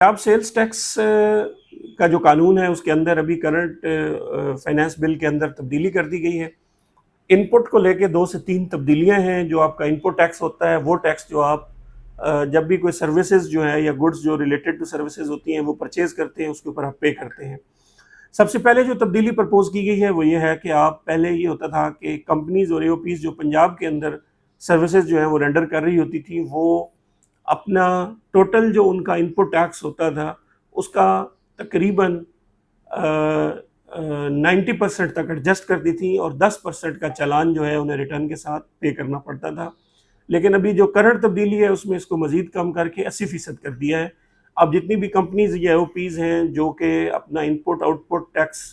आप sales tax का जो कानून है उसके अंदर अभी करंट फाइनेंस बिल के अंदर तब्दीली कर दी गई है। इनपुट को लेके 2 से 3 तब्दीलियां हैं। जो आपका इनपुट टैक्स होता है वो टैक्स जो आप जब भी कोई सर्विसेज जो है या गुड्स जो रिलेटेड टू सर्विसेज होती हैं वो परचेज करते हैं, उसके ऊपर आप पे करते हैं। सबसे पहले जो तब्दीली प्रपोज की गई है वो ये है कि आप पहले ये होता था कि कंपनीज और एओपीज जो पंजाब के अंदर सर्विसेज जो है वो रेंडर कर रही होती थी, वो अपना टोटल जो उनका इनपुट टैक्स होता था उसका तकरीबन 90% तक एडजस्ट करती थी और 10% का चालान जो है उन्हें रिटर्न के साथ पे करना पड़ता था। लेकिन अभी जो करंट तब्दीली है उसमें इसको मज़ीद कम करके 80% कर दिया है। अब जितनी भी कंपनीज या ओपीज़ हैं जो कि अपना इनपुट आउटपुट टैक्स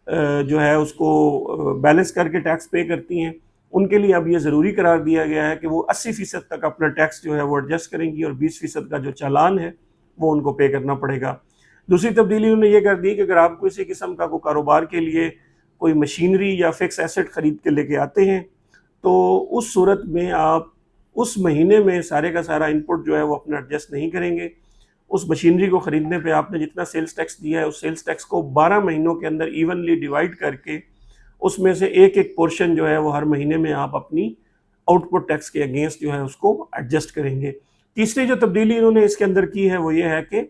जो है उसको बैलेंस करके टैक्स पे करती हैं, उनके लिए अब ये ज़रूरी करार दिया गया है कि वो 80% तक अपना टैक्स जो है वो एडजस्ट करेंगी और 20% का जो चालान है वो उनको पे करना पड़ेगा। दूसरी तब्दीली उन्होंने ये कर दी कि अगर आप किसी किस्म का कोई कारोबार के लिए कोई मशीनरी या फिक्स एसेट ख़रीद के लेके आते हैं, तो उस सूरत में आप उस महीने में सारे का सारा इनपुट जो है वो अपना एडजस्ट नहीं करेंगे। उस मशीनरी को ख़रीदने पे आपने जितना सेल्स टैक्स दिया है उस सेल्स टैक्स को 12 महीनों के अंदर इवनली डिवाइड करके उसमें से एक एक पोर्शन जो है वो हर महीने में आप अपनी आउटपुट टैक्स के अगेंस्ट जो है उसको एडजस्ट करेंगे। तीसरी जो तब्दीली इन्होंने इसके अंदर की है वो ये है कि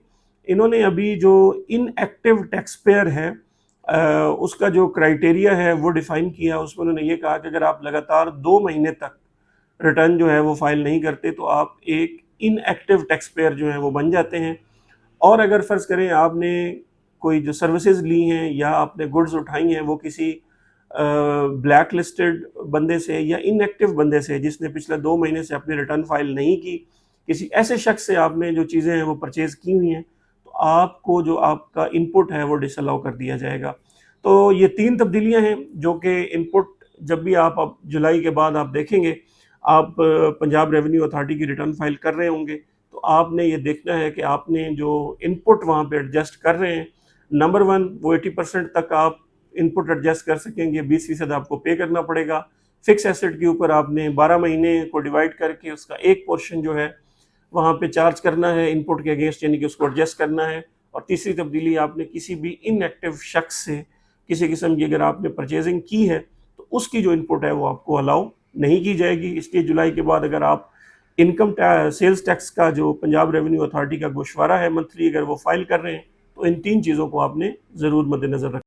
इन्होंने अभी जो इनएक्टिव टैक्स पेयर है उसका जो क्राइटेरिया है वो डिफ़ाइन किया। उसमें उन्होंने ये कहा कि अगर आप लगातार 2 महीने तक रिटर्न जो है वो फाइल नहीं करते तो आप एक इनएक्टिव टैक्स पेयर जो है वो बन जाते हैं। और अगर फ़र्ज़ करें आपने कोई जो सर्विसेज ली हैं या आपने गुड्स उठाई हैं वो किसी ब्लैक लिस्टेड बंदे से या इनएक्टिव बंदे से जिसने पिछले 2 महीने से अपनी रिटर्न फाइल नहीं की, किसी ऐसे शख्स से आपने जो चीज़ें हैं वो परचेज़ की हुई हैं, तो आपको जो आपका इनपुट है वो डिसअलाउ कर दिया जाएगा। तो ये 3 तब्दीलियाँ हैं जो कि इनपुट जब भी आप अब जुलाई के बाद आप देखेंगे, आप पंजाब रेवेन्यू अथॉरिटी की रिटर्न फाइल कर रहे होंगे, तो आपने ये देखना है कि आपने जो इनपुट वहाँ पे एडजस्ट कर रहे हैं, नंबर 1 वो 80% तक आप इनपुट एडजस्ट कर सकेंगे, 20% आपको पे करना पड़ेगा। फिक्स एसेट के ऊपर आपने 12 महीने को डिवाइड करके उसका एक पोर्शन जो है वहाँ पे चार्ज करना है इनपुट के अगेंस्ट, यानी कि उसको एडजस्ट करना है। और तीसरी तब्दीली आपने किसी भी इनएक्टिव शख्स से किसी किस्म की अगर आपने परचेजिंग की है तो उसकी जो इनपुट है वो आपको अलाउ नहीं की जाएगी। इसलिए जुलाई के बाद अगर आप इनकम सेल्स टैक्स का जो पंजाब रेवेन्यू अथॉरिटी का गोशवारा है मंथली अगर वो फाइल कर रहे हैं तो इन 3 चीज़ों को आपने ज़रूर मद्देनज़र रखें।